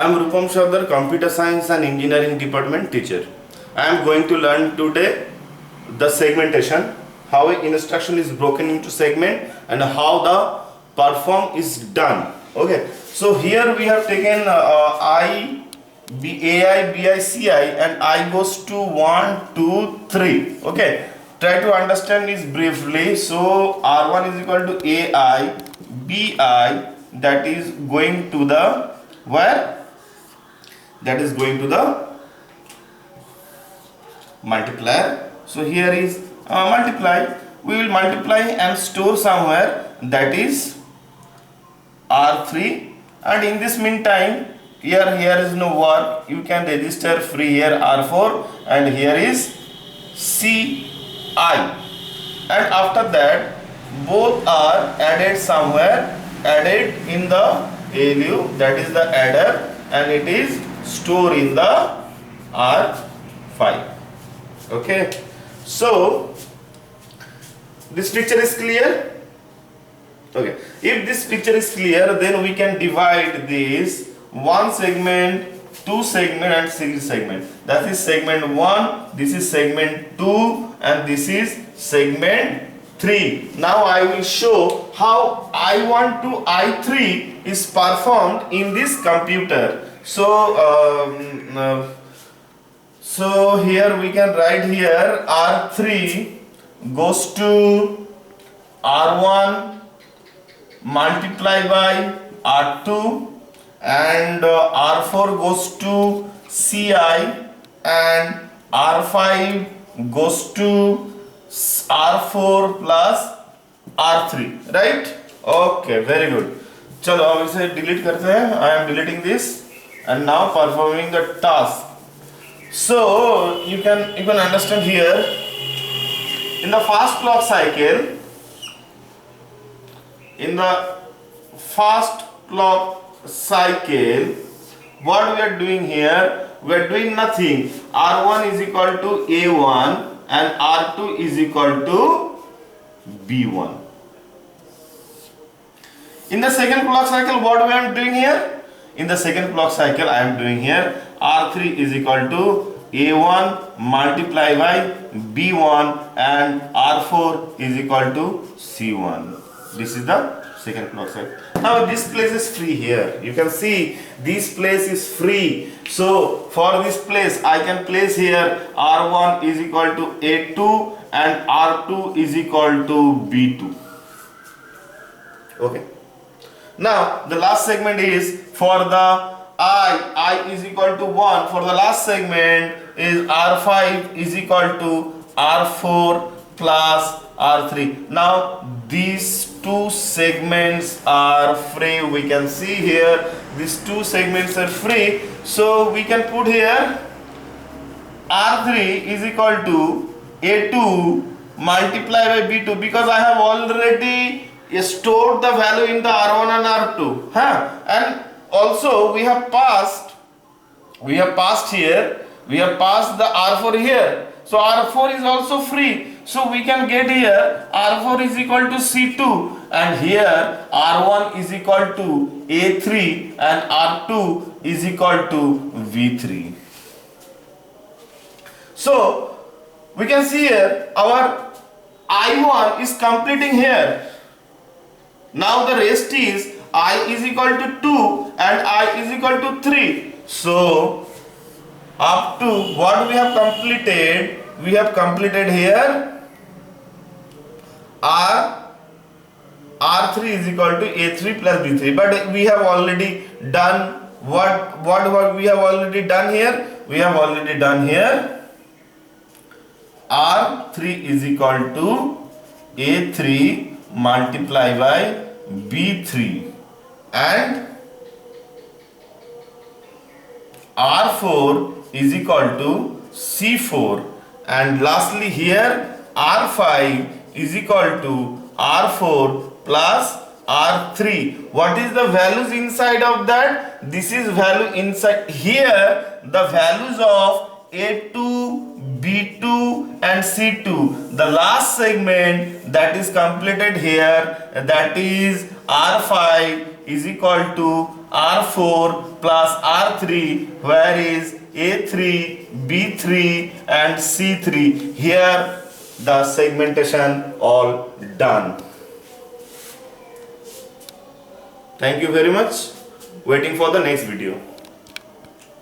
I am Rupam Shavdar, Computer Science and Engineering Department teacher. I am going to learn today the segmentation, how instruction is broken into segment and how the perform is done. Okay, so here we have taken I, B, AI, BI, CI and I goes to 1, 2, 3. Okay, try to understand this briefly. So R1 is equal to AI, BI, that is going to the where? That is going to the multiplier. So here is multiply. We will multiply and store somewhere, that is R3, and in this meantime here is no work. You can register free here R4 and here is CI, and after that both are added somewhere, added in the ALU, that is the adder, and it is stored in the R5. Okay, so this picture is clear. Okay, if this picture is clear, then we can divide this one segment, two segment and single segment. That is segment 1, this is segment 2 and this is segment 3. Now I will show how I1 to I3 is performed in this computer. So here we can write here R3 goes to R1 multiply by R2 and R4 goes to CI and R5 goes to R4 plus R3, right? Okay, very good. चलो अब इसे delete करते हैं. I am deleting this and now performing the task. So you can understand here in the fast clock cycle. In the fast clock cycle, what we are doing here? We are doing nothing. R1 is equal to A1 and R2 is equal to B1. In the second clock cycle, what we are doing here? In the second clock cycle, I am doing here R3 is equal to A1 multiply by B1 and R4 is equal to C1. This is the second clock cycle. Now this place is free here. You can see this place is free. So for this place I can place here R1 is equal to A2 and R2 is equal to B2. Okay. Now the last segment is for the I is equal to 1. For the last segment is R5 is equal to R4 plus R3. Now these two segments are free. We can see here these two segments are free. So we can put here R3 is equal to A2 multiply by B2 because I have already stored the value in the R1 and R2. And also we have passed here, we have passed the R4 here. So R4 is also free. So we can get here R4 is equal to C2 and here R1 is equal to A3 and R2 is equal to V3. So we can see here our I1 is completing here. Now the rest is I is equal to 2 and I is equal to 3. So up to what we have completed? We have completed here R3 is equal to A3 plus B3, but we have already done what we have already done here. We have already done here R3 is equal to A3 multiply by B3 and R4 is equal to C4 and lastly here R5 is equal to R4 plus R3. What is the values inside of that? This is value inside here, the values of A2, B2 and C2. The last segment that is completed here, that is R5 is equal to R4 plus R3, where is A3, B3 and C3. Here the segmentation all done. Thank you very much. Waiting for the next video.